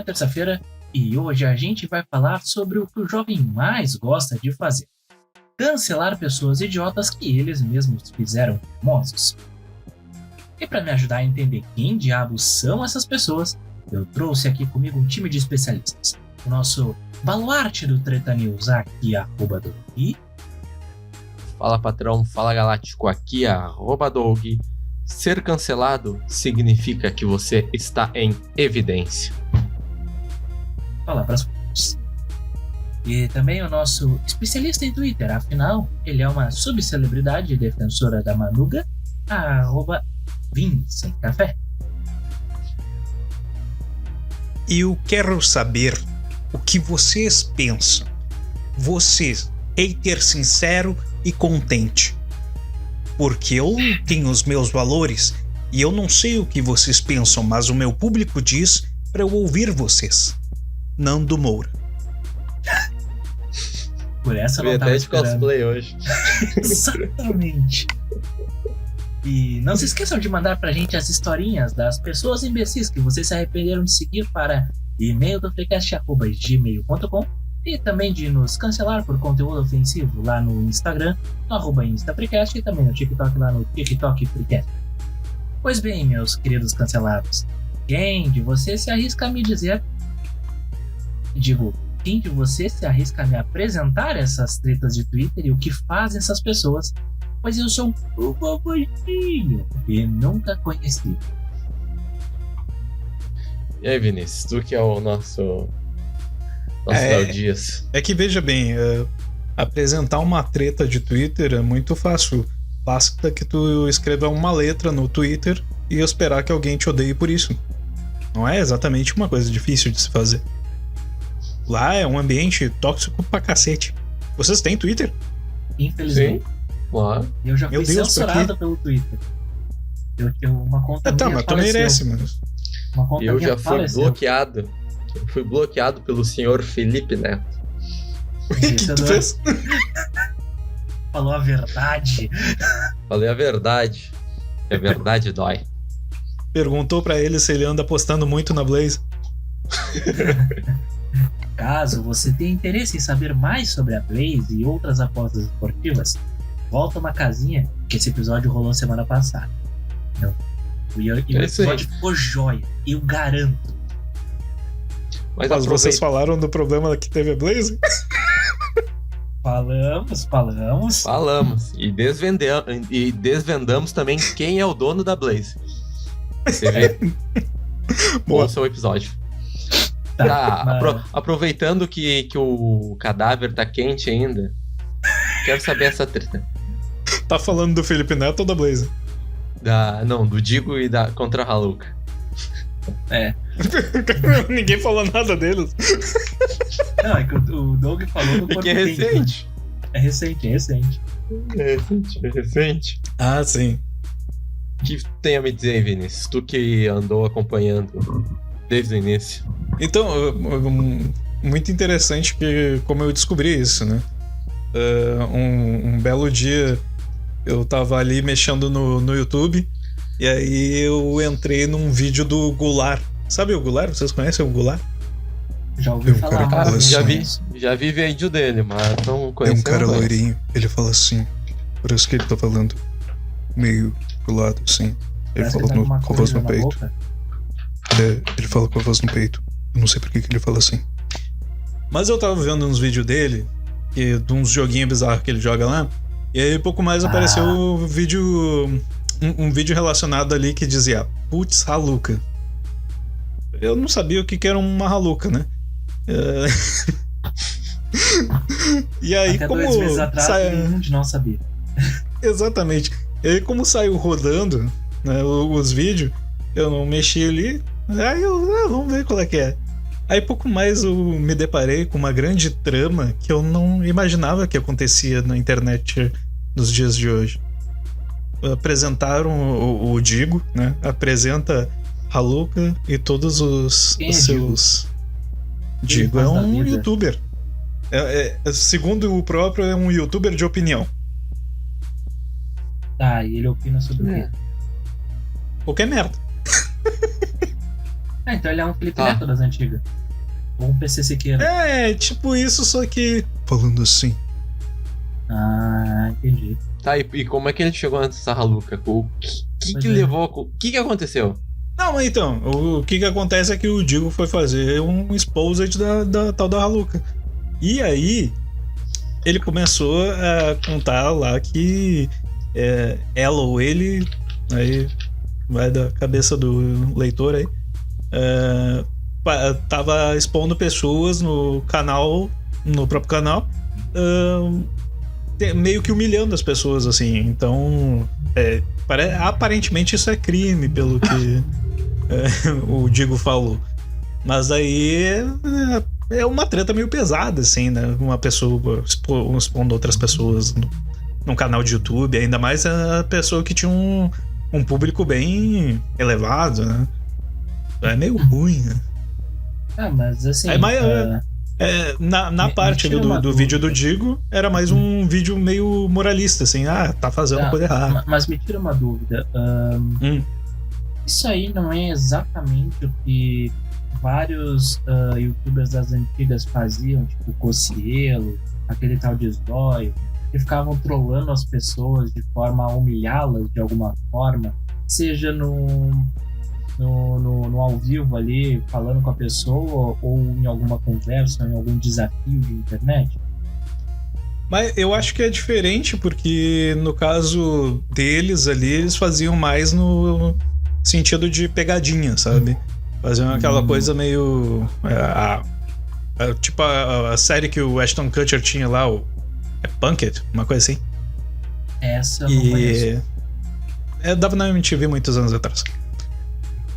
Terça-feira, e hoje a gente vai falar sobre o que o jovem mais gosta de fazer: cancelar pessoas idiotas que eles mesmos fizeram famosos. E para me ajudar a entender quem diabos são essas pessoas, eu trouxe aqui comigo um time de especialistas. O nosso baluarte do Treta News, aqui @Doug. Fala patrão, fala galáctico, aqui @Doug. Ser cancelado significa que você está em evidência. Palavras fortes. E também o nosso especialista em Twitter, afinal, ele é uma subcelebridade defensora da Manuga, @VinSemCafé. Eu quero saber o que vocês pensam. Vocês, hater sincero e contente. Porque eu tenho os meus valores e eu não sei o que vocês pensam, mas o meu público diz para eu ouvir vocês. Nando Moura. Por essa eu não tava de cosplay hoje. Exatamente. E não se esqueçam de mandar pra gente as historinhas das pessoas imbecis que vocês se arrependeram de seguir para e-mail do freecast@gmail.com e também de nos cancelar por conteúdo ofensivo lá no Instagram, no @instaprecast, e também no TikTok, lá no TikTok Freecast. Pois bem, meus queridos cancelados, quem de vocês se arrisca a me dizer... quem de vocês se arrisca a me apresentar essas tretas de Twitter e o que fazem essas pessoas? Pois eu sou um favorzinho e nunca conheci. E aí, Vinícius, tu que é o nosso Léo Dias. É que veja bem, apresentar uma treta de Twitter é muito fácil. Basta que tu escreva uma letra no Twitter e esperar que alguém te odeie por isso. Não é exatamente uma coisa difícil de se fazer. Lá é um ambiente tóxico pra cacete. Vocês têm Twitter? Infelizmente. Sim, claro. Eu já fui censurado pelo Twitter. Eu tenho uma conta minha mas tu merece, mano. Eu já fui bloqueado. Eu fui bloqueado pelo senhor Felipe Neto. O que tu fez? Falou a verdade. Falei a verdade. A verdade dói. Perguntou pra ele se ele anda postando muito na Blaze. Caso você tenha interesse em saber mais sobre a Blaze e outras apostas esportivas, volta uma casinha que esse episódio rolou semana passada. E o episódio ficou joia, eu garanto. Mas vocês falaram do problema que teve a Blaze? Falamos. E desvendamos também quem é o dono da Blaze. Bom seu episódio. Aproveitando que o cadáver tá quente ainda, quero saber essa treta. Tá falando do Felipe Neto ou da Blaze? Não, do Digo e contra a Haluca. Ninguém falou nada deles. Não, é que o Doug falou do corpo que é recente. É recente. É recente. Ah, sim. O que tem a me dizer, Vinícius? Tu que andou acompanhando desde o início. Então, muito interessante que como eu descobri isso, né? Um belo dia eu tava ali mexendo no YouTube e aí eu entrei num vídeo do Goulart. Sabe o Goulart? Vocês conhecem o Goulart? Já ouvi falar, mas já vi vídeo dele, mas não conheço. É um cara loirinho, ele fala assim, por isso que ele tá falando meio pro lado, assim. Ele fala com a voz no peito. Ele fala com a voz no peito. Eu não sei por que ele fala assim. Mas eu tava vendo uns vídeos dele, de uns joguinhos bizarros que ele joga lá, e aí pouco mais apareceu um vídeo relacionado ali que dizia putz, Haluca. Eu não sabia o que era uma Haluca, né? E aí, até como 2 meses atrás, nenhum de nós sabia. Exatamente. E aí, como saiu rodando, né, os vídeos, eu não mexi ali. Aí vamos ver qual é que é. Aí pouco mais eu me deparei com uma grande trama que eu não imaginava que acontecia na internet nos dias de hoje. Apresentaram o Digo, né? Apresenta Haluca e todos os seus... Digo é um youtuber. Segundo o próprio, é um youtuber de opinião. E ele opina sobre o quê? Qualquer merda. então ele é um Felipe Neto das antigas. Ou um PC Siqueira. É, tipo isso, só que falando assim. Ah, entendi. Tá, e como é que ele chegou nessa Haluca? O que levou... O que aconteceu? Não, então, o que acontece é que o Digo foi fazer um exposed da tal da Haluca. E aí, ele começou a contar lá que ela ou ele, aí vai da cabeça do leitor aí, tava expondo pessoas no próprio canal, meio que humilhando as pessoas, assim. Então, aparentemente isso é crime, pelo que o Digo falou. Mas aí é uma treta meio pesada, assim, né? Uma pessoa expondo outras pessoas num canal de YouTube, ainda mais a pessoa que tinha um público bem elevado, né? É meio ruim, né? Mas assim... na parte do vídeo do Digo, era mais um vídeo meio moralista, assim, tá fazendo coisa errada. Mas me tira uma dúvida. Isso aí não é exatamente o que vários youtubers das antigas faziam, tipo o Cocielo, aquele tal de Zóio, que ficavam trollando as pessoas de forma a humilhá-las de alguma forma, seja no ao vivo ali, falando com a pessoa, ou em alguma conversa, ou em algum desafio de internet? Mas eu acho que é diferente, porque no caso deles ali, eles faziam mais no sentido de pegadinha, sabe? Faziam aquela coisa meio... tipo a série que o Ashton Kutcher tinha lá, Punk'd, uma coisa assim. Essa eu não conheço. Dava na MTV muitos anos atrás.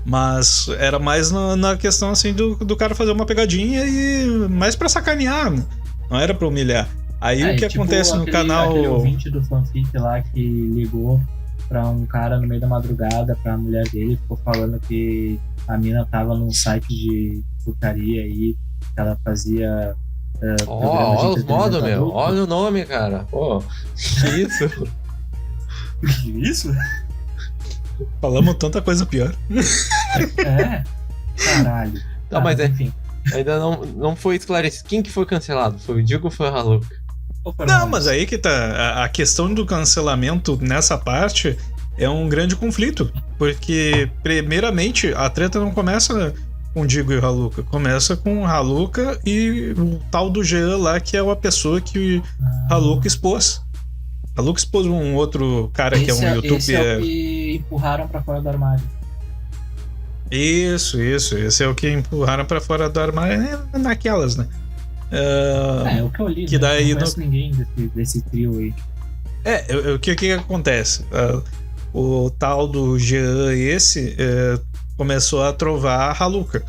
Mas era mais na questão assim do cara fazer uma pegadinha e mais pra sacanear, né? Não era pra humilhar. Aí o que acontece no canal... Aquele ouvinte do fanfic lá que ligou pra um cara no meio da madrugada pra mulher dele, ficou falando que a mina tava num site de putaria aí, que ela fazia... olha os modos, meu. Olha o nome, cara. Pô, que isso? Que isso? Falamos tanta coisa pior. Caralho. Tá, mas enfim. Ainda não foi esclarecido. Quem que foi cancelado? Foi o Digo ou foi a Haluca? Não, mas aí que tá. A questão do cancelamento nessa parte é um grande conflito. Porque, primeiramente, a treta não começa com o Digo e o Haluca. Começa com o Haluca e o tal do Jean lá, que é uma pessoa que o Haluca expôs. A Haluca expôs um outro cara que é um youtuber. Esse é o que empurraram pra fora do armário. Isso. Esse é o que empurraram pra fora do armário, naquelas, né? É o que eu li, que daí não conheço ninguém desse trio aí. O que acontece? O tal do Jean começou a trovar a Haluca.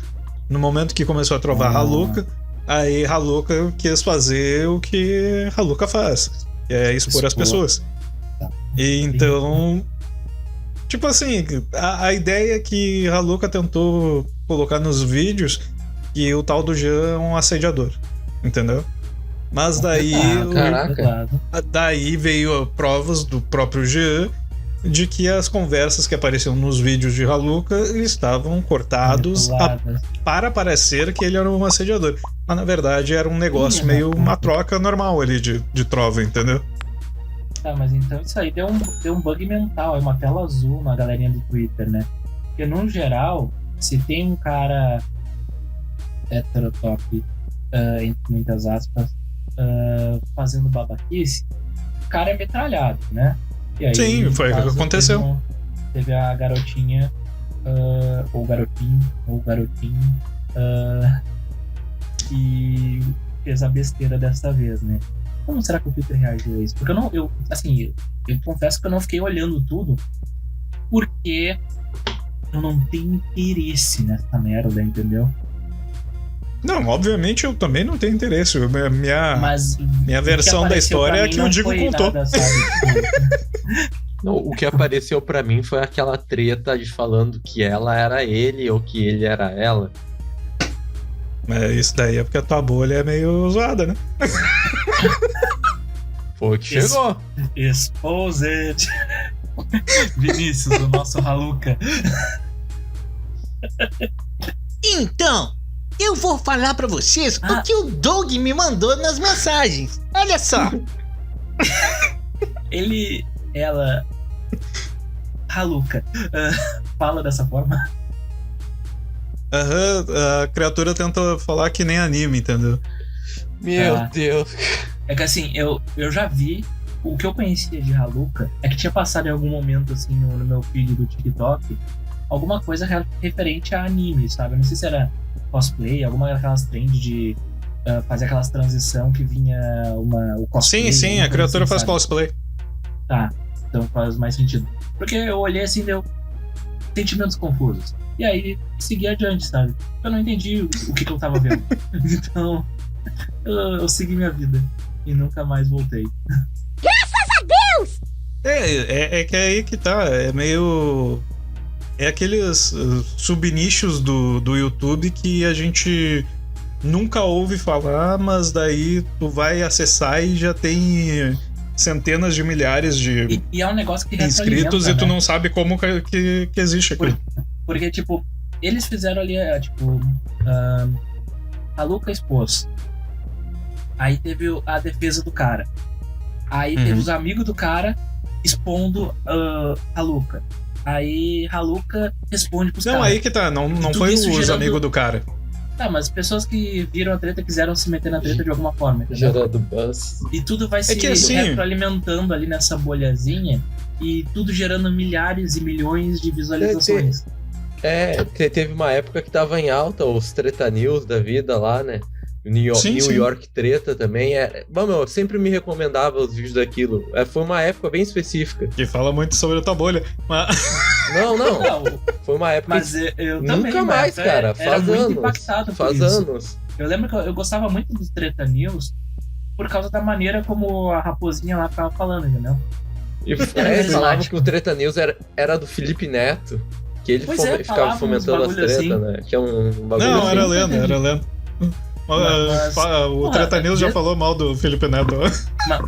No momento que começou a trovar a Haluca, aí Haluca quis fazer o que Haluca faz, que é expor as pessoas. E então, tipo assim, a ideia que Haluca tentou colocar nos vídeos que o tal do Jean é um assediador, entendeu? Mas daí daí veio provas do próprio Jean de que as conversas que apareciam nos vídeos de Haluca estavam cortados para parecer que ele era um assediador. Mas na verdade era um negócio meio uma troca normal ali de trova, entendeu? Tá, mas então isso aí deu um bug mental, é uma tela azul na galerinha do Twitter, né? Porque no geral, se tem um cara heterotop, entre muitas aspas, fazendo babaquice, o cara é metralhado, né? E aí, sim, foi o que aconteceu. Teve a garotinha, ou garotinho, que fez a besteira dessa vez, né? Como será que o Twitter reagiu a isso? Porque eu confesso que eu não fiquei olhando tudo, porque eu não tenho interesse nessa merda, entendeu? Não, obviamente eu também não tenho interesse. Minha versão da história é que o Digo contou. Nada, sabe? Não, o que apareceu pra mim foi aquela treta de falando que ela era ele ou que ele era ela. Mas isso daí é porque a tua bolha é meio zoada, né? Foi o que chegou. Exposed. Vinícius, o nosso Haluca. Então, eu vou falar pra vocês o que o Doug me mandou nas mensagens. Olha só. Ela, Haluka, fala dessa forma. A criatura tenta falar que nem anime, entendeu? Meu Deus. É que assim, eu já vi. O que eu conhecia de Haluka é que tinha passado em algum momento, assim, no meu feed do TikTok, alguma coisa referente a anime, sabe? Eu não sei se era cosplay, alguma daquelas trends de fazer aquelas transição que vinha o cosplay. Sim, a criatura assim, faz sabe? cosplay. Tá, então faz mais sentido. Porque eu olhei assim, deu sentimentos confusos. E aí, segui adiante, sabe? Eu não entendi o que eu tava vendo. Então, eu segui minha vida e nunca mais voltei. Graças a Deus! É que é aí que tá, é meio... É aqueles subnichos do YouTube que a gente nunca ouve falar, mas daí tu vai acessar e já tem centenas de milhares de e é um negócio que inscritos e tu né? não sabe como que existe aquilo. Porque, tipo, eles fizeram ali, a Luca expôs. Aí teve a defesa do cara. Aí teve os amigos do cara expondo a Luca. Aí a Luca responde pros caras. Não, aí que tá, não foi os amigos do cara. Tá, mas pessoas que viram a treta quiseram se meter na treta de alguma forma, entendeu? Gerando buzz. E tudo vai se assim, retroalimentando ali nessa bolhazinha e tudo gerando milhares e milhões de visualizações. Teve uma época que tava em alta os Treta News da vida lá, né? New York Treta também. Eu sempre me recomendava os vídeos daquilo. Foi uma época bem específica. Que fala muito sobre a tua bolha. Mas... Não. Foi uma época. Mas eu também, nunca mais, cara. Faz anos. Faz anos. Eu lembro que eu gostava muito dos Treta News por causa da maneira como a raposinha lá ficava falando, entendeu? E eles falavam que o Treta News era do Felipe Neto. Que ele ficava fomentando as tretas, assim, né? Que é um bagulho. Não, assim. era lenda. O Treta News já falou mal do Felipe Neto.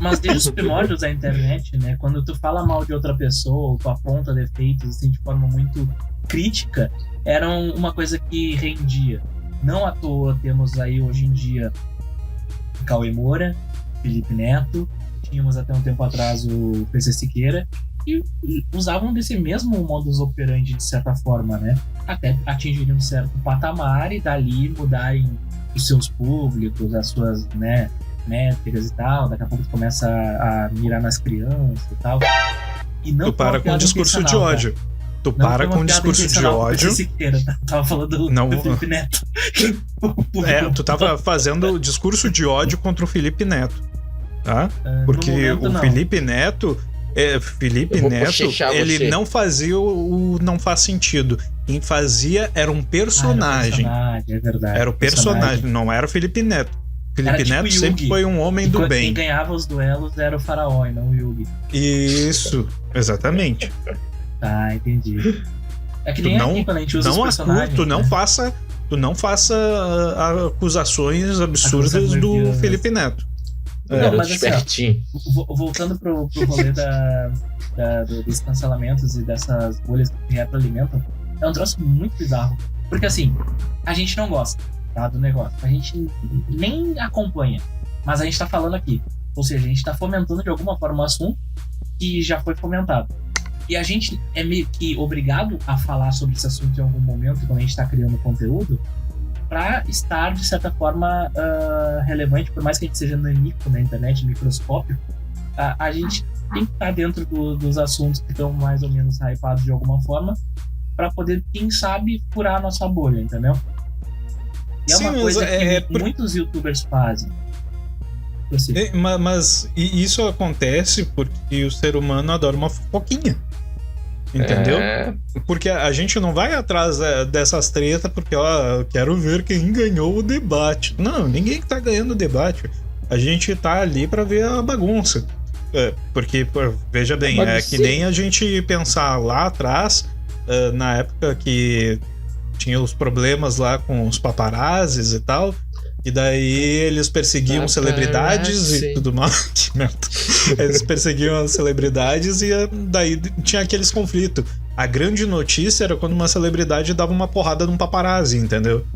Mas desde os primórdios da internet, né? Quando tu fala mal de outra pessoa ou tu aponta defeitos assim, de forma muito crítica, era uma coisa que rendia. Não à toa temos aí hoje em dia Cauê Moura, Felipe Neto, tínhamos até um tempo atrás o PC Siqueira, e usavam desse mesmo modus operandi de certa forma, né? Até atingirem um certo patamar e dali mudarem os seus públicos, as suas, né, métricas e tal. Daqui a pouco tu começa a mirar nas crianças e tal. E não tu para com o discurso de ódio. Tu para com o discurso de ódio. Siqueira, tá? Tava falando do Felipe Neto. Tu tava fazendo o discurso de ódio contra o Felipe Neto, tá? Porque o Felipe Neto... ele não fazia o não faz sentido. Quem fazia era um personagem. É verdade. Era o personagem, não era o Felipe Neto. Felipe Neto tipo sempre foi um homem do bem. Quem ganhava os duelos era o Faraó e não o Yugi. Isso, exatamente. Tá, entendi. É que nem aqui quando a gente usa os personagens. Tu não faça acusações absurdas do Felipe Neto. Não, mas assim, voltando pro rolê dos cancelamentos e dessas bolhas que retroalimentam, é um troço muito bizarro. Porque assim, a gente não gosta, tá, do negócio. A gente nem acompanha, mas a gente tá falando aqui. Ou seja, a gente tá fomentando de alguma forma um assunto que já foi fomentado. E a gente é meio que obrigado a falar sobre esse assunto em algum momento, quando a gente tá criando conteúdo, para estar, de certa forma, relevante, por mais que a gente seja nanico na internet, microscópio, a gente tem que estar dentro dos assuntos que estão mais ou menos hypados de alguma forma, para poder, quem sabe, furar a nossa bolha, entendeu? E é uma coisa que muitos youtubers fazem. Assim. Mas isso acontece porque o ser humano adora uma fofoquinha. Entendeu? Porque a gente não vai atrás dessas tretas porque, eu quero ver quem ganhou o debate. Não, ninguém tá ganhando o debate. A gente tá ali pra ver a bagunça. Porque, veja bem, é que nem a gente pensar lá atrás, na época que tinha os problemas lá com os paparazzis e tal, e daí eles perseguiam celebridades e tudo mais. Que merda. Eles perseguiam as celebridades e daí tinha aqueles conflitos. A grande notícia era quando uma celebridade dava uma porrada num paparazzi, entendeu?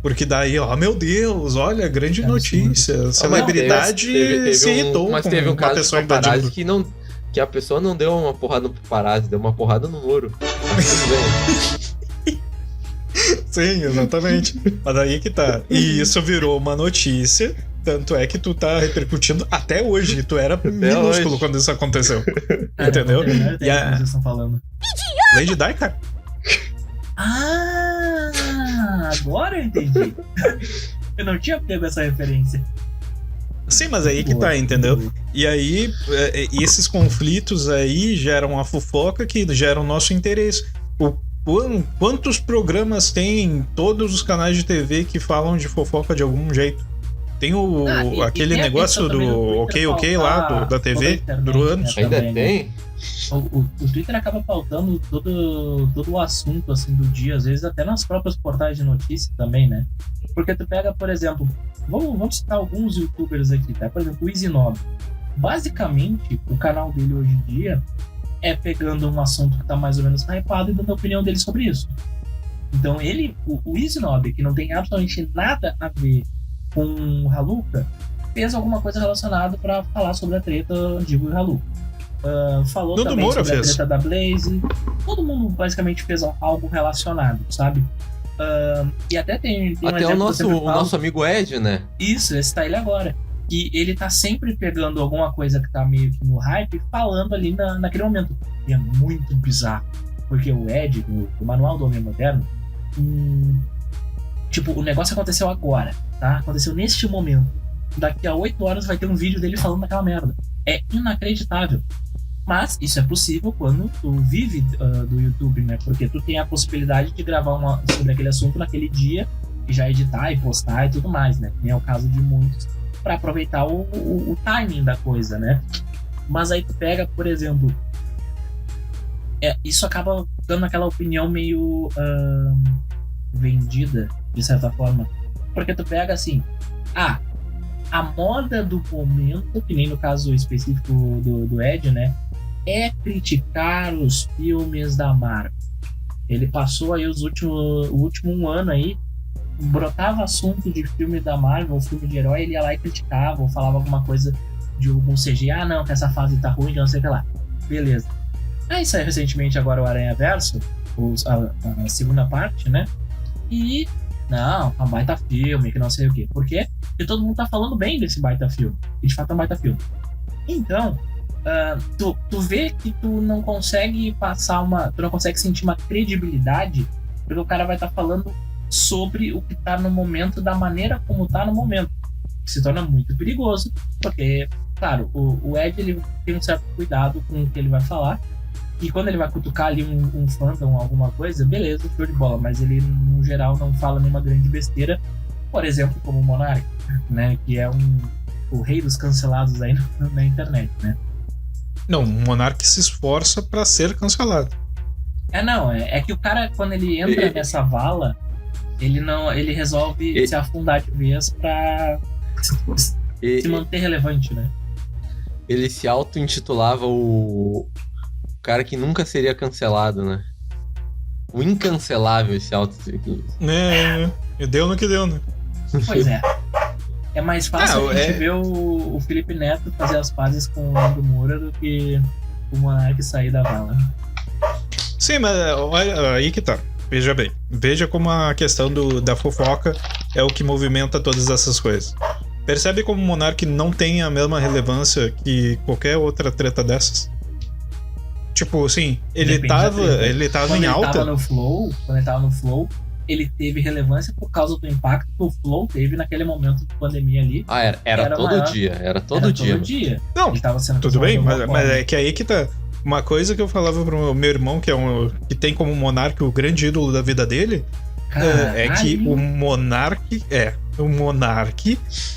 Porque daí, meu Deus, olha, grande notícia. A celebridade se irritou. Mas teve um caso de paparazzi que a pessoa não deu uma porrada no paparazzi, deu uma porrada no muro. Sim, exatamente. Mas daí que tá. E isso virou uma notícia. Tanto é que tu tá repercutindo até hoje. Tu era minúsculo quando isso aconteceu. Entendeu? E vocês estão falando. Lady Di, cara. Agora eu entendi. Eu não tinha pego essa referência. Sim, mas aí que tá, entendeu? E aí, esses conflitos aí geram a fofoca que geram o nosso interesse. Quantos programas tem em todos os canais de TV que falam de fofoca de algum jeito? Tem aquele negócio do OK lá, da TV, do anos. Ainda tem? O Twitter acaba pautando todo o assunto assim, do dia, às vezes até nas próprias portais de notícia também, né? Porque tu pega, por exemplo, vamos citar alguns youtubers aqui, tá? Por exemplo, o Easy9. Basicamente, o canal dele hoje em dia é pegando um assunto que tá mais ou menos hypado e dando a opinião dele sobre isso. Então o Easy9, que não tem absolutamente nada a ver com o Haluka, fez alguma coisa relacionada pra falar sobre a treta Digo e Haluka. Falou Nando também Moura sobre fez. a treta da Blaze. Todo mundo basicamente fez algo relacionado, sabe? E até tem um até exemplo o nosso amigo Ed, né? Isso, esse tá ele agora. E ele tá sempre pegando alguma coisa que tá meio que no hype e falando ali naquele momento. E é muito bizarro. Porque o Ed, o Manual do Homem Moderno, tipo, o negócio aconteceu agora, tá? Aconteceu neste momento. Daqui a 8 horas vai ter um vídeo dele falando daquela merda. É inacreditável. Mas isso é possível quando tu vive do YouTube, né? Porque tu tem a possibilidade de gravar sobre aquele assunto naquele dia e já editar e postar e tudo mais, né? Que é o caso de muitos, para aproveitar o timing da coisa, né? Mas aí tu pega, por exemplo, isso acaba dando aquela opinião meio vendida, de certa forma. Porque tu pega assim, a moda do momento, que nem no caso específico do Ed, né? É criticar os filmes da Marvel. Ele passou aí o último ano aí, brotava assunto de filme da Marvel, filme de herói, ele ia lá e criticava, ou falava alguma coisa de algum CG, não, que essa fase tá ruim, que não sei o que lá. Beleza. Aí saiu recentemente agora o Aranhaverso, a segunda parte, né? E não, é um baita filme, que não sei o quê. Por quê? Porque todo mundo tá falando bem desse baita filme. E de fato é um baita filme. Então, tu vê que tu não consegue tu não consegue sentir uma credibilidade, porque o cara vai estar falando sobre o que tá no momento, da maneira como tá no momento. Que se torna muito perigoso, porque, claro, o Ed, ele tem um certo cuidado com o que ele vai falar. E quando ele vai cutucar ali um fandom, alguma coisa, beleza, show de bola. Mas ele, no geral, não fala nenhuma grande besteira. Por exemplo, como o Monark, né? Que é o rei dos cancelados aí na internet, né? Não, o Monark se esforça pra ser cancelado. É que o cara, quando ele entra nessa vala, ele resolve se afundar de vez pra se manter relevante, né? Ele se auto-intitulava o cara que nunca seria cancelado, né? O incancelável, esse auto. Deu no que deu, né? Pois é. É mais fácil a gente ver o Felipe Neto fazer as pazes com o Nando Moura do que o Monark sair da vala. Sim, mas olha, aí que tá. Veja bem. Veja como a questão da fofoca é o que movimenta todas essas coisas. Percebe como o Monark não tem a mesma relevância que qualquer outra treta dessas? Tipo, assim, ele tava em alta. Quando ele tava no Flow, ele teve relevância por causa do impacto que o Flow teve naquele momento de pandemia ali. Era todo dia. Era todo dia. Não, ele tava sendo tudo bem, mas é que aí que tá. Uma coisa que eu falava pro meu irmão, que tem como Monark o grande ídolo da vida dele, é que o Monark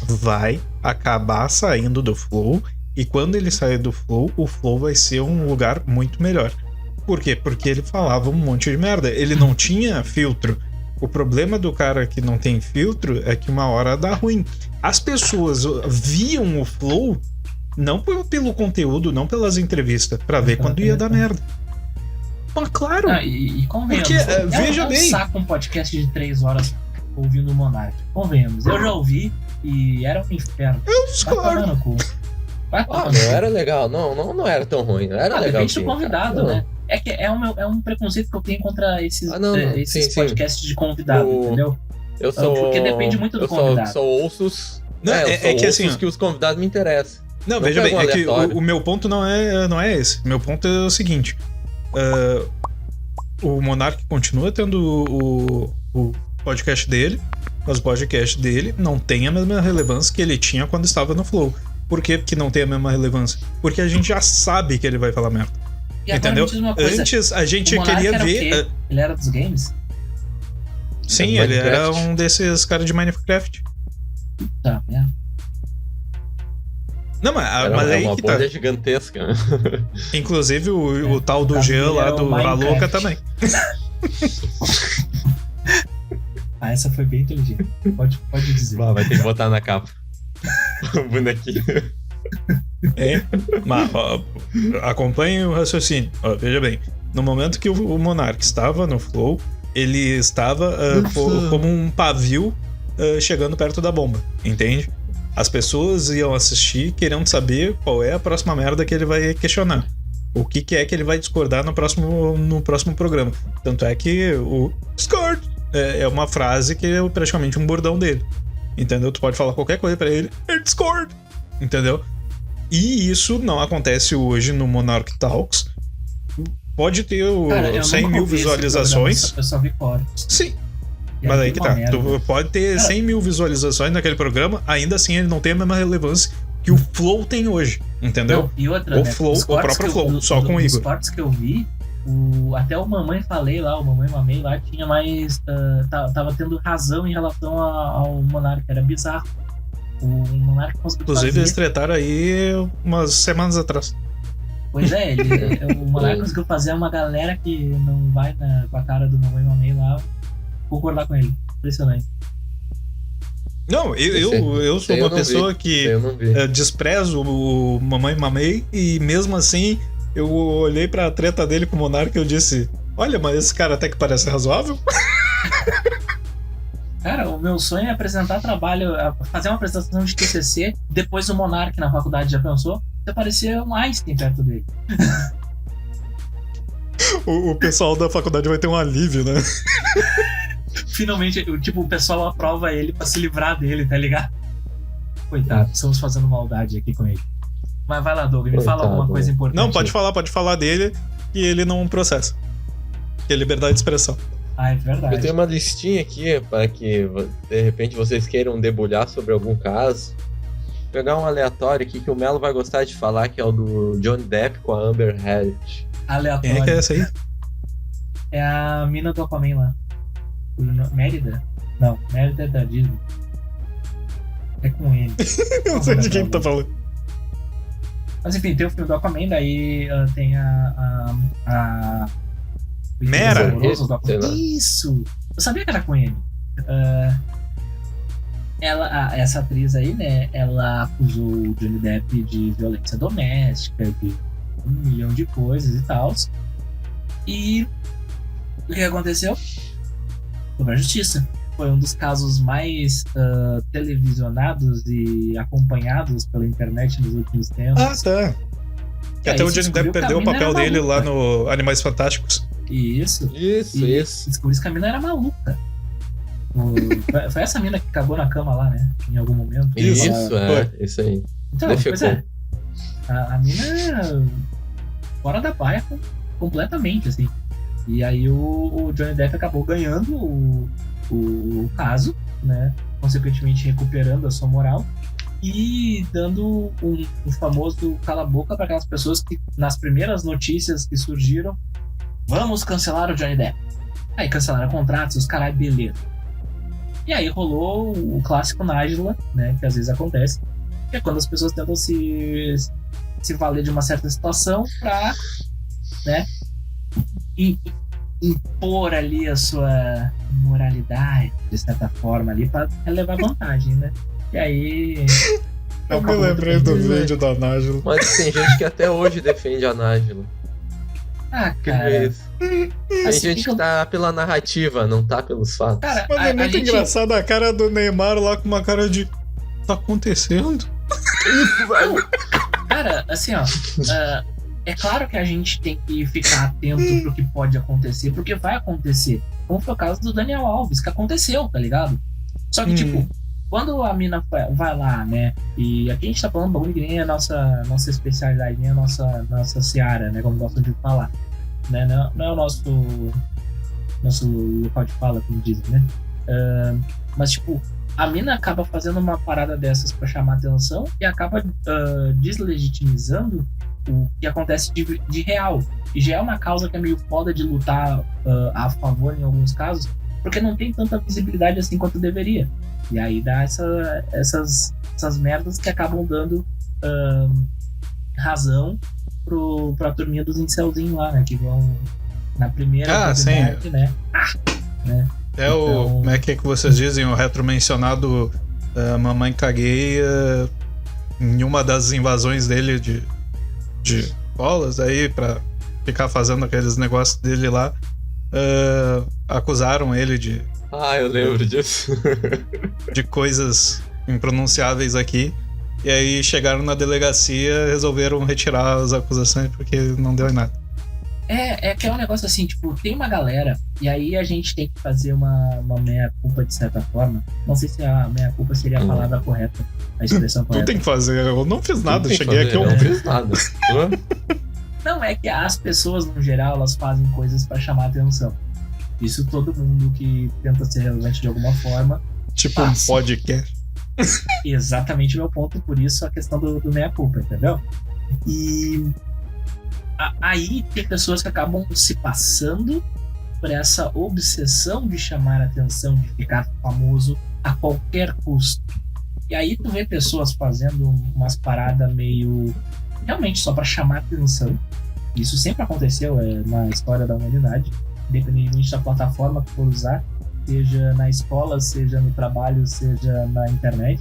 vai acabar saindo do Flow. E quando ele sair do Flow, o Flow vai ser um lugar muito melhor. Por quê? Porque ele falava um monte de merda. Ele não tinha filtro. O problema do cara que não tem filtro é que uma hora dá ruim. As pessoas viam o Flow não pelo conteúdo, não pelas entrevistas, pra ver quando ia dar merda. Mas claro. E convenhamos. Porque, veja bem. Eu saco um podcast de 3 horas ouvindo o Monark. Convenhamos. Eu já ouvi e era um inferno. Eu discordo. Meu, era legal. Não era tão ruim. Era legal. Depende do convidado, né? É que é um preconceito que eu tenho contra esses podcasts de convidado, entendeu? Porque depende muito do convidado. Só ouço os... Não, é que assim, que os convidados me interessam. Não, veja bem, é que o meu ponto não é esse. Meu ponto é o seguinte. O Monark continua tendo o podcast dele, mas o podcast dele não tem a mesma relevância que ele tinha quando estava no Flow. Por que não tem a mesma relevância? Porque a gente já sabe que ele vai falar merda. E entendeu? Antes a gente queria ver... Ele era dos games? Sim, ele era um desses caras de Minecraft. Tá, é. Não, mas aí uma que bolha tá. gigantesca. Inclusive o tal do Jean lá do A Louca também. Essa foi bem inteligente. Pode dizer. Vai ter que botar na capa. O bonequinho. Mas acompanhe o raciocínio. Veja bem, no momento que o Monark estava no Flow, ele estava como um pavio chegando perto da bomba, entende? As pessoas iam assistir querendo saber qual é a próxima merda que ele vai questionar. O que é que ele vai discordar no próximo programa. Tanto é que o Discord é uma frase que é praticamente um bordão dele. Entendeu? Tu pode falar qualquer coisa pra ele, Discord. Entendeu? E isso não acontece hoje no Monark Talks. Pode ter 100 mil visualizações. Eu só vi cortes. Sim. Mas aí que tá. Tu pode ter 100 mil visualizações naquele programa, ainda assim ele não tem a mesma relevância que o Flow tem hoje. Entendeu? Não, e outra, o próprio Flow, só com o Igor. Os cortes que eu vi, até o Mamãe Mamei lá tinha mais. Tava tendo razão em relação ao Monark, era bizarro. O Monark conseguiu. Inclusive, eles tretaram aí umas semanas atrás. Pois é, o Monark conseguiu fazer uma galera que não vai com a cara do Mamãe lá concordar com ele. Impressionante. Não, eu sou uma pessoa que desprezo o Mamãe Mamei e mesmo assim eu olhei pra treta dele com o Monark e eu disse: olha, mas esse cara até que parece razoável. Cara, o meu sonho é apresentar trabalho, fazer uma apresentação de TCC depois do Monark na faculdade, já pensou? Você parecia um Einstein perto dele. O pessoal da faculdade vai ter um alívio, né? Finalmente, o pessoal aprova ele pra se livrar dele, tá ligado? Coitado, estamos fazendo maldade aqui com ele. Mas vai lá, Doug, me fala alguma coisa importante. Não, pode falar dele e ele não processa. Que é liberdade de expressão. É verdade. Eu tenho uma listinha aqui para que de repente vocês queiram debulhar sobre algum caso. Vou pegar um aleatório aqui que o Melo vai gostar de falar, que é o do Johnny Depp com a Amber Heard. Aleatório. Quem é que é essa aí? É a mina do Aquaman lá. Mérida? Não, Mérida é da Disney. É com ele. Não sei de quem tu tá falando. Mas enfim, tem o filme do Aquaman, daí tem a Mera? Isso! Eu sabia que era com ele. Essa atriz aí, né, ela acusou o Johnny Depp de violência doméstica, de 1 milhão de coisas e tal. E o que aconteceu? Sobre a justiça. Foi um dos casos mais televisionados e acompanhados pela internet nos últimos tempos. Ah, tá. Que até o Johnny Depp perdeu o papel dele lá no Animais Fantásticos. Isso. Descobriu que a mina era maluca. Foi essa mina que cagou na cama lá, né? Em algum momento. Isso aí. Então, pois é. A mina é fora da baia completamente, assim. E aí o Johnny Depp acabou ganhando o caso, né? Consequentemente recuperando a sua moral e dando um famoso cala-boca para aquelas pessoas que, nas primeiras notícias que surgiram, vamos cancelar o Johnny Depp. Aí cancelaram contratos, os caralho, beleza. E aí rolou o clássico Nájila, né? Que às vezes acontece, que é quando as pessoas tentam se valer de uma certa situação pra, né, impor ali a sua moralidade, de certa forma, ali, pra levar vantagem, né? E aí... Eu me lembrei do vídeo da Nájila. Mas tem gente que até hoje defende a Nájila. Ah, Que cara. isso? A gente que tá pela narrativa, não tá pelos fatos. Cara, Mano, é muito gente... engraçado a cara do Neymar lá com uma cara de... Tá acontecendo? Cara, assim, ó. É claro que a gente tem que ficar atento pro que pode acontecer, porque vai acontecer. Como foi o caso do Daniel Alves, que aconteceu, tá ligado? Só que, tipo, quando a mina vai lá, né? E aqui a gente tá falando bagulho que nem a nossa especialidade, nem a nossa seara, né? Como gostam de falar. Né? Não é o nosso local de fala, como dizem, né? Mas, tipo, a mina acaba fazendo uma parada dessas pra chamar atenção e acaba deslegitimizando o que acontece de real. E já é uma causa que é meio foda de lutar a favor em alguns casos, porque não tem tanta visibilidade assim quanto deveria. E aí dá essas merdas que acabam dando razão pra turminha dos incelzinhos lá, né? Que vão na primeira oportunidade, né? Né? É então... Como é que vocês dizem? O retromencionado Mamãe Caguei em uma das invasões dele de escolas aí pra ficar fazendo aqueles negócios dele lá. Acusaram ele de... eu lembro disso. de coisas impronunciáveis aqui. E aí chegaram na delegacia, resolveram retirar as acusações porque não deu em nada. É que é um negócio assim, tipo, tem uma galera, e aí a gente tem que fazer uma meia-culpa de certa forma. Não sei se a meia-culpa seria a palavra correta, a expressão correta. Tu tem que fazer, eu não fiz nada, cheguei aqui, eu não fiz nada. Não, é que as pessoas, no geral, elas fazem coisas pra chamar atenção. Isso todo mundo que tenta ser relevante de alguma forma. Tipo passa. Um podcast. Exatamente o meu ponto, por isso a questão do meia-culpa, entendeu? E aí tem pessoas que acabam se passando por essa obsessão de chamar atenção, de ficar famoso a qualquer custo. E aí tu vê pessoas fazendo umas paradas meio... realmente só pra chamar atenção. Isso sempre aconteceu na história da humanidade, independentemente da plataforma que for usar, seja na escola, seja no trabalho, seja na internet.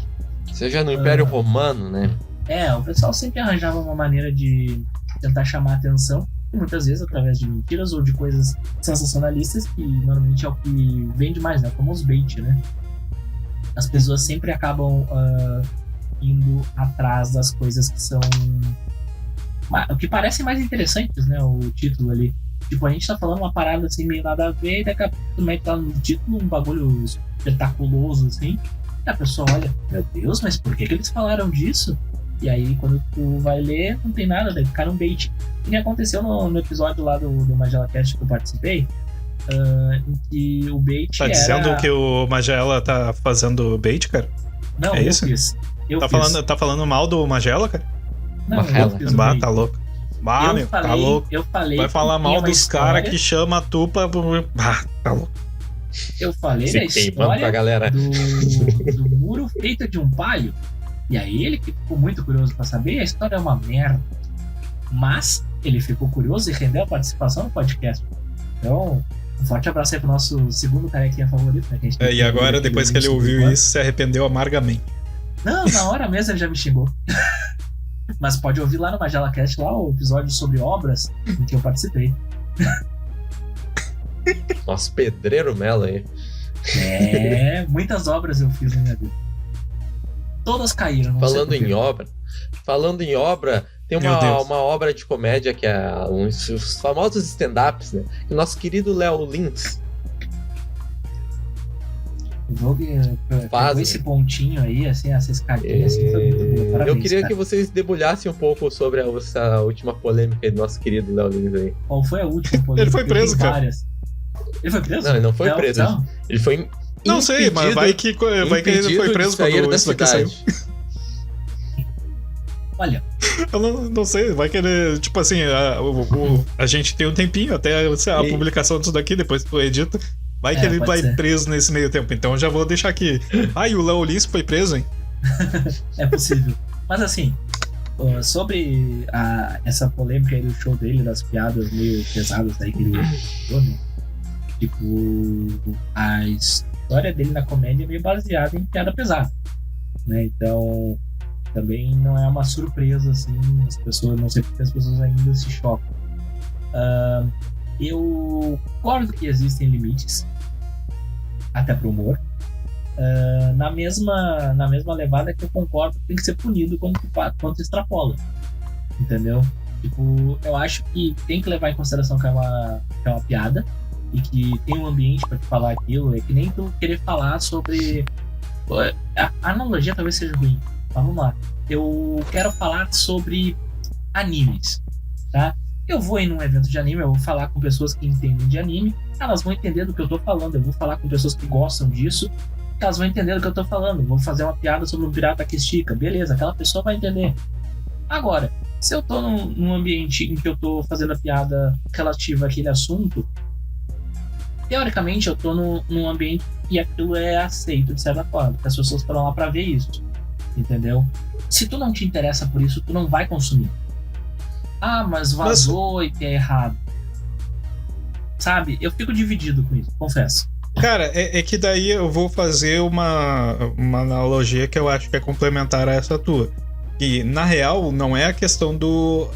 Seja no Império Romano, né? O pessoal sempre arranjava uma maneira de tentar chamar atenção, e muitas vezes através de mentiras ou de coisas sensacionalistas, que normalmente é o que vende mais, né? Como os bait, né? As pessoas sempre acabam indo atrás das coisas que são... o que parecem mais interessantes, né? O título ali. Tipo, a gente tá falando uma parada assim, meio nada a ver, e daqui a pouco tu mete lá no título um bagulho espetaculoso, assim, e a pessoa olha, meu Deus, mas por que eles falaram disso? E aí, quando tu vai ler, não tem nada, deve ficar um bait. E aconteceu no episódio lá do Magela Cast que eu participei, em que o bait tá dizendo que o Magela tá fazendo bait, cara? Não, é eu isso? fiz. Tá falando mal do Magela, cara? Não, eu fiz o bait. Tá louco. Tá louco. Eu falei. Vai falar mal dos caras que chama a tupa. Tá louco. Eu falei da história galera. do muro feito de um palho. E aí ele ficou muito curioso pra saber. A história é uma merda. Mas ele ficou curioso e rendeu a participação no podcast. Então, um forte abraço aí pro nosso segundo carequinha favorito, né? Que a gente e agora, depois que ele ouviu isso, se arrependeu amargamente. Não, na hora mesmo ele já me xingou. Mas pode ouvir lá no Magela Cast, lá o episódio sobre obras em que eu participei. Nosso pedreiro Melo aí. Muitas obras eu fiz na minha vida. Todas caíram. Falando em obra, tem uma obra de comédia que é os famosos stand-ups, né? O nosso querido Léo Lins. O Doug pegou esse pontinho aí, assim, essa escadinha, assim, foi muito boa. Parabéns, eu queria cara. que vocês debulhassem um pouco sobre essa última polêmica do nosso querido Léo Lins aí. Qual foi a última polêmica? Ele foi preso, cara. Ele foi preso? Não, ele não foi preso. Não. Ele foi não sei, mas vai que ele foi preso quando isso daqui saiu. Olha. Eu não sei, vai que ele... Tipo assim, a gente tem um tempinho até a publicação disso daqui, depois tu edita. Vai que ele vai preso nesse meio tempo. Então eu já vou deixar aqui. E o Léo Lins foi preso, hein? É possível. Mas assim, sobre essa polêmica aí do show dele, das piadas meio pesadas aí que ele falou, né? Tipo, a história dele na comédia é meio baseada em piada pesada, né? Então, também não é uma surpresa, assim, as pessoas, não sei porque as pessoas ainda se chocam. Eu concordo que existem limites, até pro humor. Na mesma levada que eu concordo que tem que ser punido quando extrapola. Entendeu? Tipo, eu acho que tem que levar em consideração que é uma piada e que tem um ambiente pra te falar aquilo. É que nem tu querer falar sobre... A analogia talvez seja ruim, mas vamos lá. Eu quero falar sobre animes, tá? Eu vou ir num evento de anime, eu vou falar com pessoas que entendem de anime, elas vão entender do que eu tô falando. Eu vou falar com pessoas que gostam disso, elas vão entender do que eu tô falando. Vou fazer uma piada sobre um pirata que estica, beleza, aquela pessoa vai entender. Agora, se eu tô num ambiente em que eu tô fazendo a piada relativa àquele assunto, teoricamente eu tô num ambiente que aquilo é aceito de certa forma, porque as pessoas foram lá pra ver isso, entendeu? Se tu não te interessa por isso, tu não vai consumir. Mas vazou e que é errado. Sabe? Eu fico dividido com isso, confesso. Cara, é que daí eu vou fazer uma analogia que eu acho que é complementar a essa tua. E, na real, não é a questão do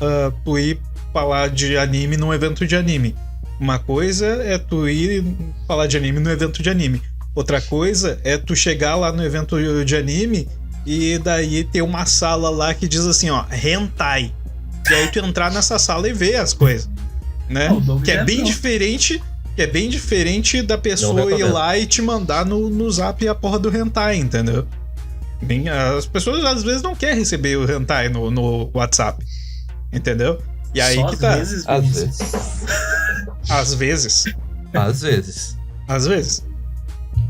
tu ir falar de anime num evento de anime. Uma coisa é tu ir falar de anime no evento de anime. Outra coisa é tu chegar lá no evento de anime e daí ter uma sala lá que diz assim, ó, hentai. E aí tu entrar nessa sala e ver as coisas, né? Que é bem diferente da pessoa ir lá e te mandar no zap a porra do hentai, entendeu? As pessoas às vezes não querem receber o hentai no WhatsApp, entendeu? E aí só que tá. Às vezes. Às vezes.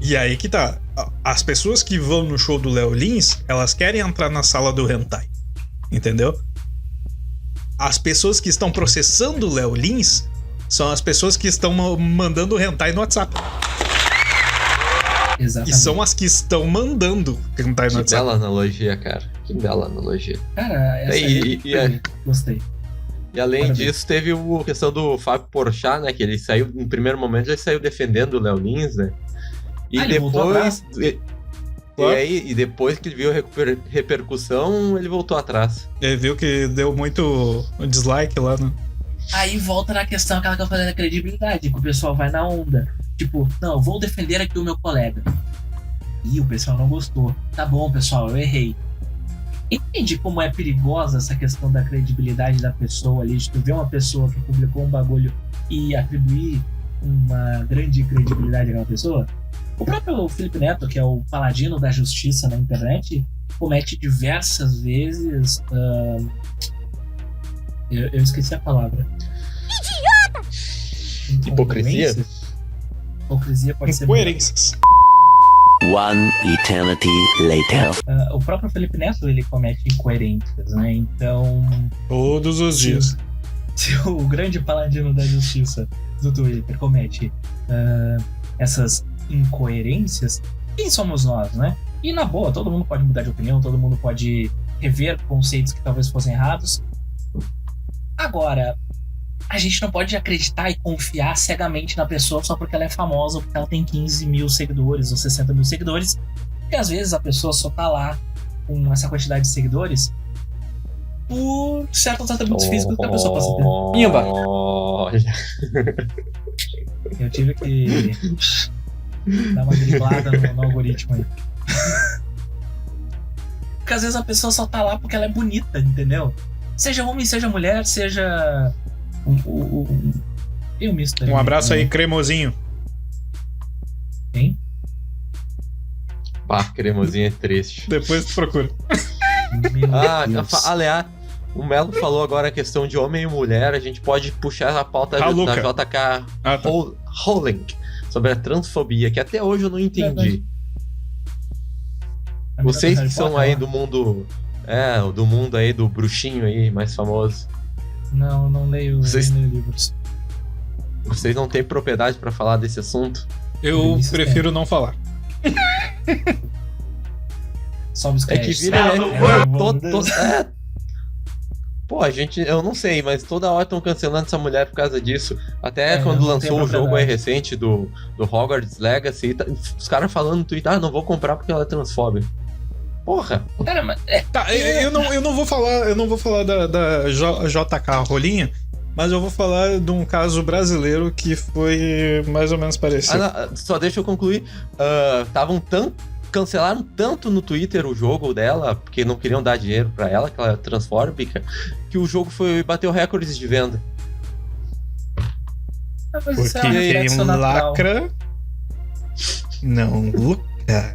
E aí que tá. As pessoas que vão no show do Léo Lins, elas querem entrar na sala do hentai, entendeu? As pessoas que estão processando o Léo Lins são as pessoas que estão mandando o hentai no WhatsApp. Exatamente. E são as que estão mandando hentai no WhatsApp. Que bela analogia, cara. Que bela analogia. Cara, essa gostei. E além disso, teve a questão do Fábio Porchat, né? Que ele saiu, no primeiro momento, ele saiu defendendo o Léo Lins, né? E depois... E depois que ele viu a repercussão, ele voltou atrás. Ele viu que deu muito dislike lá, né? Aí volta na questão aquela que eu falei da credibilidade, que o pessoal vai na onda. Tipo, não, eu vou defender aqui o meu colega. E o pessoal não gostou. Tá bom, pessoal, eu errei. Entende como é perigosa essa questão da credibilidade da pessoa ali, de tu ver uma pessoa que publicou um bagulho e atribuir uma grande credibilidade àquela pessoa? O próprio Felipe Neto, que é o paladino da justiça na internet, comete diversas vezes... Eu esqueci a palavra. Idiota! Hipocrisia? Hipocrisia pode ser... Incoerências. One eternity later. O próprio Felipe Neto, ele comete incoerências, né? Então... Todos os dias. Se o grande paladino da justiça do Twitter comete essas incoerências, quem somos nós, né? E na boa, todo mundo pode mudar de opinião, todo mundo pode rever conceitos que talvez fossem errados. Agora, a gente não pode acreditar e confiar cegamente na pessoa só porque ela é famosa ou porque ela tem 15 mil seguidores ou 60 mil seguidores, porque às vezes a pessoa só tá lá com essa quantidade de seguidores por certos tratamentos físicos que a pessoa passa por. Imba! Eu tive que dar uma driblada no algoritmo aí. Porque às vezes a pessoa só tá lá porque ela é bonita, entendeu? Seja homem, seja mulher, seja tem um misto ali, Um abraço né? aí, cremosinho. Hein? Bah, cremosinho é triste. Depois tu procura. Meu Deus. Aliás, o Melo falou agora a questão de homem e mulher. A gente pode puxar a pauta da JK Rowling sobre a transfobia, que até hoje eu não entendi. Vocês que são aí do mundo... do mundo aí do bruxinho aí, mais famoso. Não leio livros. Vocês não têm propriedade pra falar desse assunto? Eu prefiro não falar. Sobe os É que vira... Pô, eu não sei, mas toda hora estão cancelando essa mulher por causa disso. Até quando lançou o jogo aí recente do Hogwarts Legacy, os caras falando no Twitter, não vou comprar porque ela é transfóbica. Porra! Cara, mas Tá, eu não vou falar da JK Rolinha, Mas eu vou falar de um caso brasileiro que foi mais ou menos parecido. Só deixa eu concluir. Cancelaram tanto no Twitter o jogo dela, porque não queriam dar dinheiro pra ela, que ela é transfóbica, que o jogo bateu recordes de venda. Porque quem lacra não lucra.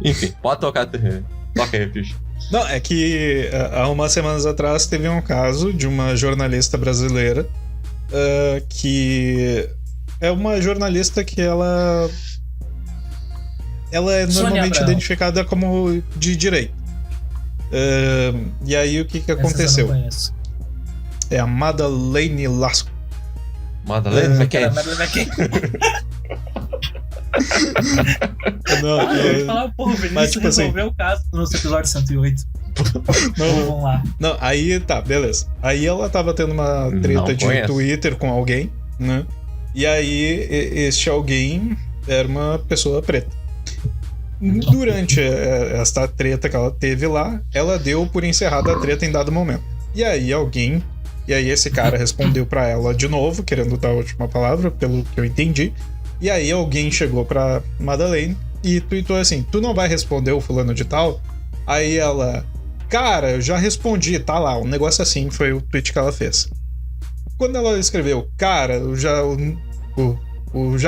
Enfim, pode tocar. Toca aí, bicho. Não, é que há umas semanas atrás teve um caso de uma jornalista brasileira que é uma jornalista que ela é normalmente identificada como de direita. E aí o que aconteceu? Eu não conheço. É a Madeleine Lasco. Madeleine McCann. Mas tipo assim, resolveu o caso no nosso episódio 108. Vamos lá. Não, aí tá, beleza. Aí ela tava tendo uma treta de Twitter com alguém, né? E aí este alguém era uma pessoa preta. Durante esta treta que ela teve lá, ela deu por encerrada a treta em dado momento. E aí esse cara respondeu pra ela de novo, querendo dar a última palavra, pelo que eu entendi. E aí alguém chegou pra Madeleine e tweetou assim: tu não vai responder o fulano de tal? Aí ela: cara, eu já respondi, tá lá, um negócio assim, foi o tweet que ela fez. Quando ela escreveu: cara, eu já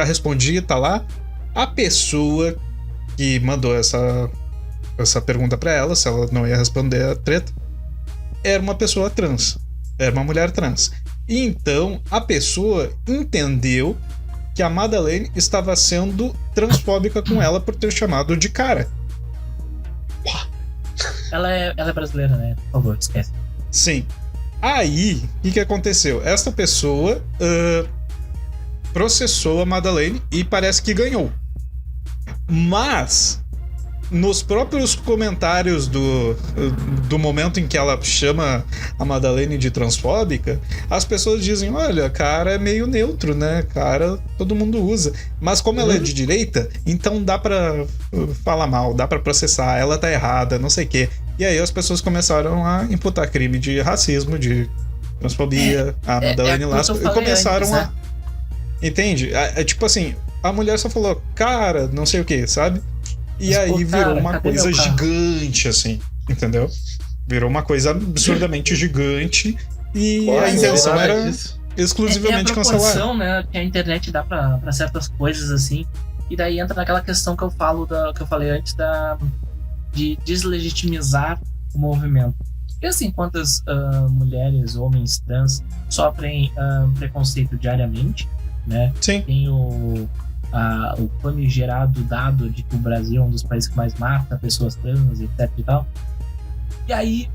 respondi, tá lá, a pessoa que mandou essa pergunta pra ela, se ela não ia responder a treta, era uma pessoa trans, era uma mulher trans. E então a pessoa entendeu que a Madeleine estava sendo transfóbica com ela por ter chamado de cara. Ela é brasileira, né? Por favor, esquece. Sim. Aí, o que aconteceu? Esta pessoa processou a Madeleine e parece que ganhou. Mas, nos próprios comentários do momento em que ela chama a Madeleine de transfóbica, as pessoas dizem: olha, cara é meio neutro, né? Cara, todo mundo usa. Mas como ela é de direita, então dá pra falar mal, dá pra processar, ela tá errada, não sei o quê. E aí as pessoas começaram a imputar crime de racismo, de transfobia, a Madeleine Lasco, e começaram antes, né? Entende? Tipo assim, a mulher só falou, cara, não sei o que, sabe? E mas, aí virou uma coisa gigante, assim, entendeu? Virou uma coisa absurdamente gigante e a intenção era exclusivamente cancelar. É a proporção, né, que a internet dá pra certas coisas, assim, e daí entra naquela questão que eu falei antes de deslegitimizar o movimento. E assim, quantas mulheres, homens trans sofrem preconceito diariamente, né? Sim. Tem o famigerado dado de que o Brasil é um dos países que mais mata pessoas trans, etc e tal. E aí,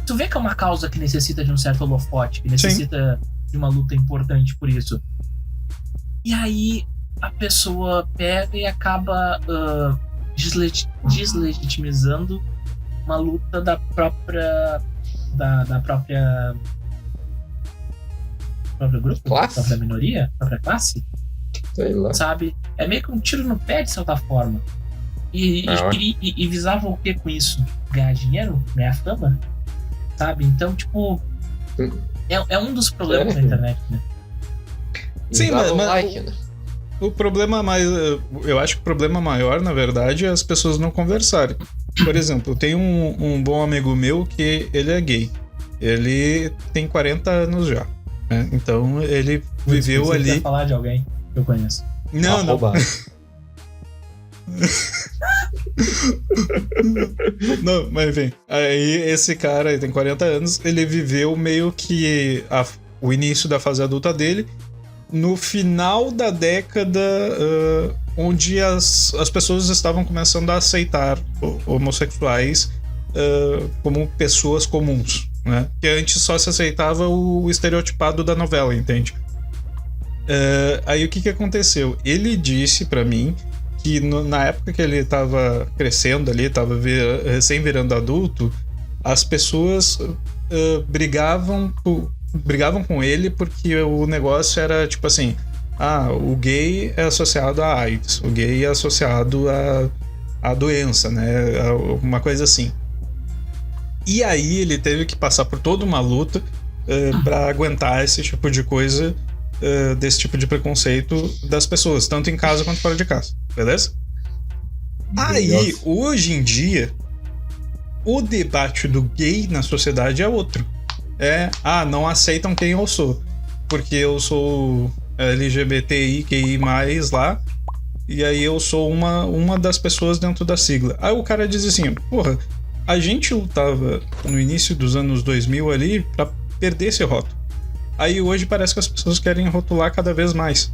tu vê que é uma causa que necessita de um certo holofote, que necessita de uma luta importante por isso. E aí, a pessoa pega e acaba deslegitimizando uma luta da própria grupo, classe? própria minoria, própria classe. Sei lá. Sabe? É meio que um tiro no pé, de certa forma. E visava o que com isso? Ganhar dinheiro? Ganhar fama? Sabe? Então, tipo, é um dos problemas da internet, né? Sim, mas o problema eu acho que o problema maior, na verdade, é as pessoas não conversarem. Por exemplo, tem um bom amigo meu que ele é gay. Ele tem 40 anos já, né? Então ele viveu você ali. Quer falar de alguém que eu conheço? Não. Não, mas enfim. Aí esse cara, ele tem 40 anos, ele viveu meio que o início da fase adulta dele no final da década onde as pessoas estavam começando a aceitar homossexuais como pessoas comuns, né? Que antes só se aceitava o estereotipado da novela, entende? Aí o que aconteceu? Ele disse pra mim que na época que ele tava crescendo ali, tava recém virando adulto, as pessoas brigavam com ele porque o negócio era tipo assim: o gay é associado à AIDS, o gay é associado à doença, né? Uma coisa assim. E aí ele teve que passar por toda uma luta pra aguentar esse tipo de coisa, desse tipo de preconceito das pessoas, tanto em casa quanto fora de casa, beleza? Aí, hoje em dia, o debate do gay na sociedade é outro. Não aceitam quem eu sou, porque eu sou LGBTIQI+, lá, e aí eu sou uma das pessoas dentro da sigla. Aí o cara diz assim, porra, a gente lutava no início dos anos 2000 ali pra perder esse rótulo. Aí hoje parece que as pessoas querem rotular cada vez mais.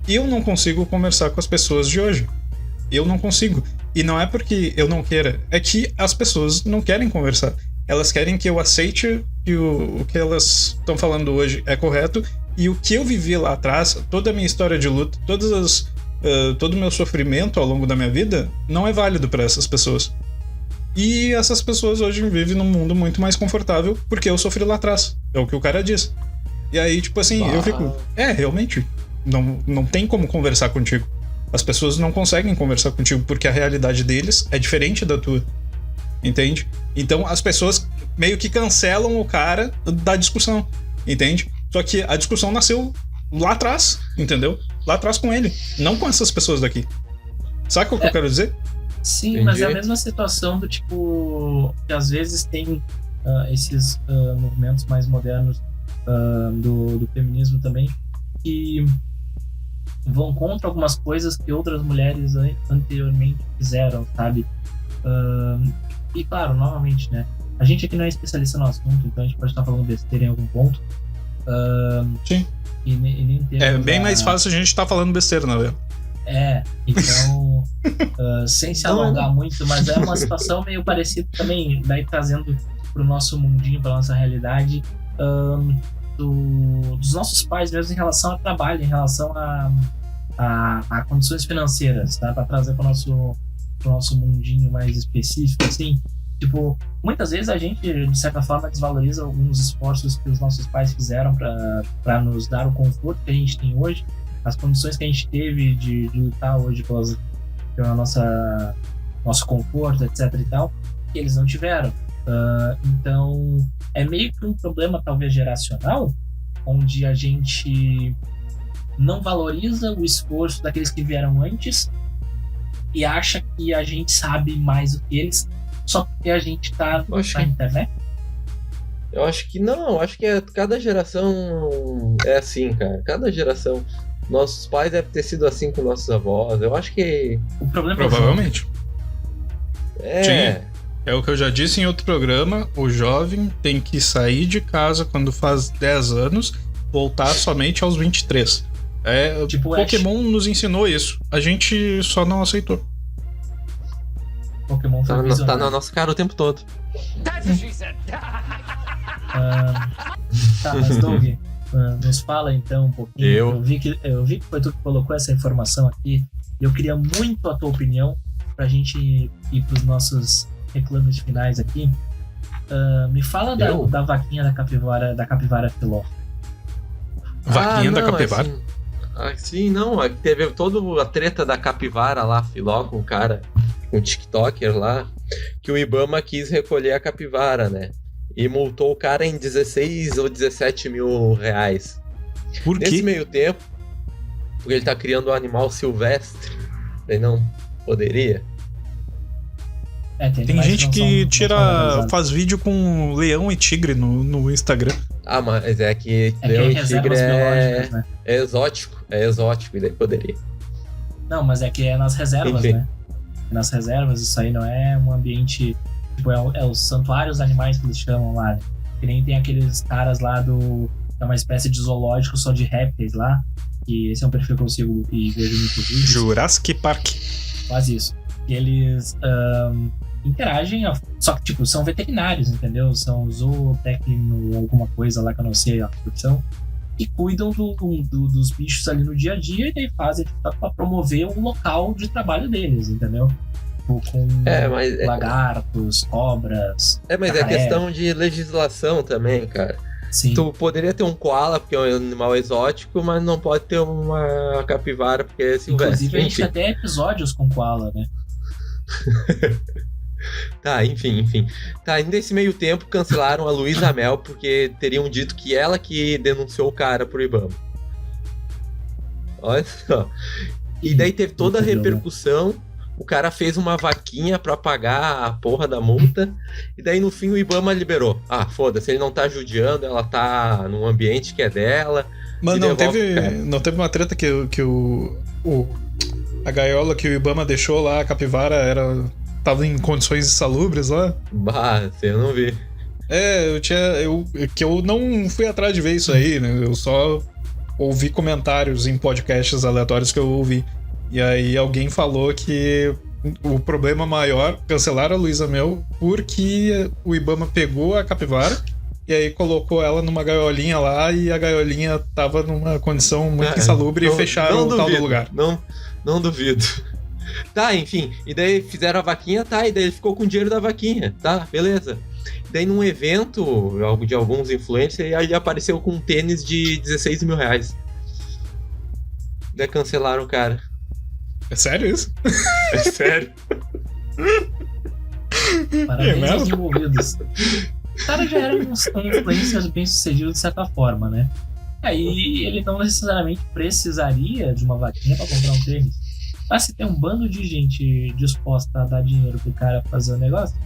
Eu não consigo conversar com as pessoas de hoje. Eu não consigo. E não é porque eu não queira, é que as pessoas não querem conversar. Elas querem que eu aceite que o que elas estão falando hoje é correto, e o que eu vivi lá atrás, toda a minha história de luta, todo o meu sofrimento ao longo da minha vida, não é válido para essas pessoas. E essas pessoas hoje vivem num mundo muito mais confortável porque eu sofri lá atrás. É o que o cara diz. E aí, tipo assim, eu fico... realmente, não tem como conversar contigo. As pessoas não conseguem conversar contigo porque a realidade deles é diferente da tua. Entende? Então as pessoas meio que cancelam o cara da discussão. Entende? Só que a discussão nasceu lá atrás, entendeu? Lá atrás com ele, não com essas pessoas daqui. Saca o que eu quero dizer? Sim, Entendi. mas é a mesma situação do tipo... que às vezes tem esses movimentos mais modernos do feminismo também, que vão contra algumas coisas que outras mulheres anteriormente fizeram, sabe? E claro, novamente, né? A gente aqui não é especialista no assunto, então a gente pode estar falando besteira em algum ponto. Sim. E nem É bem mais fácil a gente estar falando besteira, não é? Então, sem se alongar muito, mas é uma situação meio parecida também, daí trazendo pro nosso mundinho, pra nossa realidade, dos nossos pais mesmo em relação ao trabalho, em relação a condições financeiras, tá? Pra trazer pro nosso mundinho mais específico, assim. Tipo, muitas vezes a gente, de certa forma, desvaloriza alguns esforços que os nossos pais fizeram para nos dar o conforto que a gente tem hoje, as condições que a gente teve de lutar hoje pelo nosso conforto, etc e tal, que eles não tiveram. Então, é meio que um problema, talvez, geracional, onde a gente não valoriza o esforço daqueles que vieram antes e acha que a gente sabe mais do que eles, só porque a gente tá na internet? Eu acho que não, acho que cada geração é assim, cara. Cada geração. Nossos pais devem ter sido assim com nossos avós. Eu acho que... O problema provavelmente. É o que eu já disse em outro programa, o jovem tem que sair de casa quando faz 10 anos, voltar somente aos 23. Tipo Pokémon nos ensinou isso. A gente só não aceitou. Pokémon foi tá na nossa cara o tempo todo. Tá, mas Doug, nos fala então um pouquinho. Eu vi que foi tu que colocou essa informação aqui. Eu queria muito a tua opinião pra gente ir pros nossos reclames finais aqui. Me fala da vaquinha da capivara filó. Vaquinha da capivara? Sim, não. Teve toda a treta da capivara lá, filó, com o cara, com o TikToker lá, que o Ibama quis recolher a capivara, né? E multou o cara em 16 ou 17 mil reais. Por quê? Nesse meio tempo, porque ele tá criando um animal silvestre, ele não poderia. Tem gente que faz vídeo com leão e tigre no Instagram. Mas é que leão e tigre né? É exótico, e daí poderia. Não, mas é que é nas reservas, enfim, né? Nas reservas, isso aí não é um ambiente... Tipo, é os santuários animais que eles chamam lá, né? Que nem tem aqueles caras lá é uma espécie de zoológico só de répteis lá, que esse é um perfil que eu sigo e vejo muito vídeo. Jurassic Park. Faz isso. E eles interagem, só que, tipo, são veterinários, entendeu? São zootécnico, alguma coisa lá que eu não sei a profissão, e cuidam dos bichos ali no dia a dia, e daí fazem pra promover o local de trabalho deles, entendeu? Com lagartos, cobras. Mas é questão de legislação também, cara. Sim. Tu poderia ter um koala porque é um animal exótico, mas não pode ter uma capivara porque é silvestre. Inclusive, a gente tem até episódios com koala, né? Tá, enfim. Tá, nesse meio tempo cancelaram a Luísa Mel porque teriam dito que ela que denunciou o cara pro Ibama. Olha só. E daí teve toda a repercussão. O cara fez uma vaquinha pra pagar a porra da multa. E daí no fim o Ibama liberou. Ah, foda-se, ele não tá judiando, ela tá num ambiente que é dela. Mas não teve uma treta que a gaiola que o Ibama deixou lá, a capivara, tava em condições insalubres lá? Bah, eu não vi. Eu não fui atrás de ver isso aí, né? Eu só ouvi comentários em podcasts aleatórios que eu ouvi. E aí alguém falou que o problema maior, cancelaram a Luísa Mel porque o Ibama pegou a capivara e aí colocou ela numa gaiolinha lá e a gaiolinha tava numa condição muito insalubre e fecharam o tal do lugar. Não duvido. Tá, enfim. E daí fizeram a vaquinha, tá? E daí ele ficou com o dinheiro da vaquinha, tá? Beleza. Daí num evento de alguns influencers, aí ele apareceu com um tênis de 16 mil reais. Daí cancelaram o cara. É sério isso? É sério. Parabéns aos envolvidos. O cara já era um influencer bem sucedido de certa forma, né? Aí ele não necessariamente precisaria de uma vaquinha pra comprar um tênis. Mas se tem um bando de gente disposta a dar dinheiro pro cara fazer o negócio,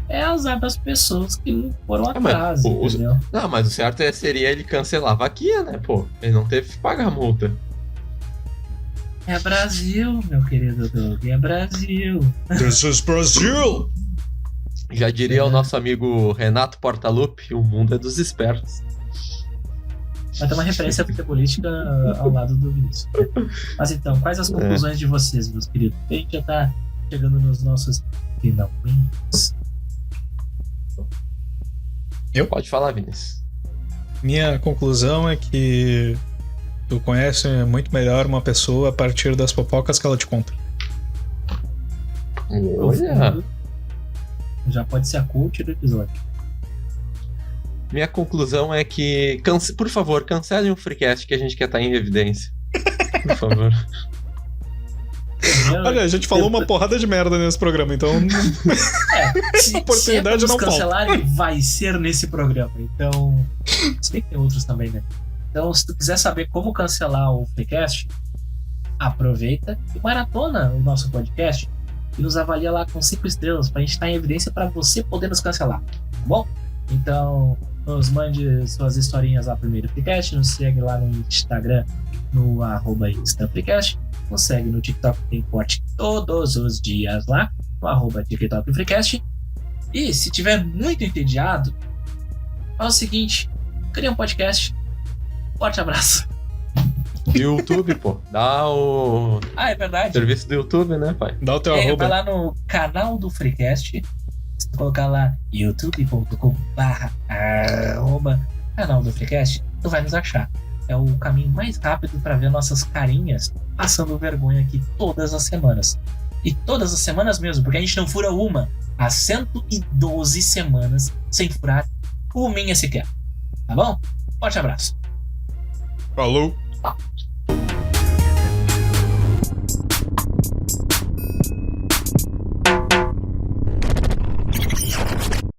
é azar das pessoas que não foram atrás, entendeu? Não, mas o certo seria ele cancelar a vaquinha, né, pô? Ele não teve que pagar a multa. É Brasil, meu querido Doug, é Brasil. This is Brazil! Já diria o nosso amigo Renato Portaluppi, o mundo é dos espertos. Vai ter uma referência futebolística ao lado do Vinícius. Mas então, quais as conclusões de vocês, meus queridos? A gente já tá chegando nos nossos finalmente. Pode falar, Vinícius. Minha conclusão é que tu conhece muito melhor uma pessoa a partir das fofocas que ela te conta. Olha. Já pode ser a coach do episódio. Minha conclusão é que, por favor, cancelem o Freecast que a gente quer estar em evidência. Por favor. Olha, a gente falou uma porrada de merda nesse programa, então se oportunidade não cancelarem, vai ser nesse programa. Então, se bem que tem outros também, né? Então, se tu quiser saber como cancelar o Freecast, aproveita e maratona o nosso podcast e nos avalia lá com 5 estrelas pra gente estar em evidência pra você poder nos cancelar, tá bom? Então, nos mande suas historinhas lá primeiro no Freecast, nos segue lá no Instagram no @InstaFreecast, nos segue no TikTok, tem corte todos os dias lá no @TikTokFreecast. E se tiver muito entediado, faz o seguinte, cria um podcast. Forte abraço. YouTube, pô. Dá o... é verdade. Serviço do YouTube, né, pai? Dá o teu arroba. Vai lá no canal do Freecast. Se tu colocar lá youtube.com/canal do Freecast, tu vai nos achar. É o caminho mais rápido para ver nossas carinhas passando vergonha aqui todas as semanas. E todas as semanas mesmo, porque a gente não fura uma há 112 semanas sem furar uma sequer. Tá bom? Forte abraço. Falou.